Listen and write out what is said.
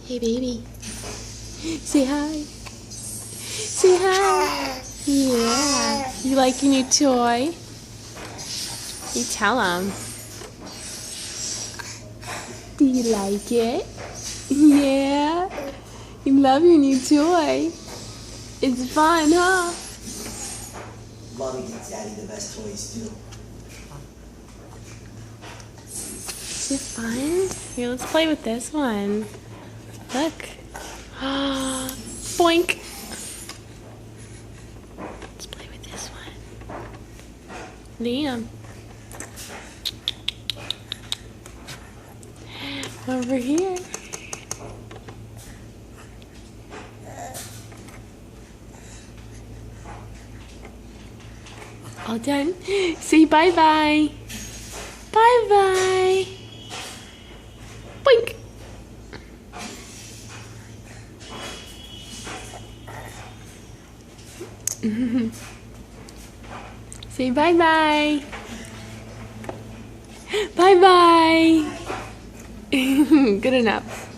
Hey, baby. Say hi. Say hi. Yeah. You like your new toy? You tell him. Do you like it? Yeah. You love your new toy. It's fun, huh? Mommy gets Daddy the best toys too. Is it fun? Here, let's play with this one. Look. Boink. Let's play with this one. Liam. Over here. All done. Say bye-bye. Bye-bye. Boink. Say bye-bye. Bye-bye. Good enough.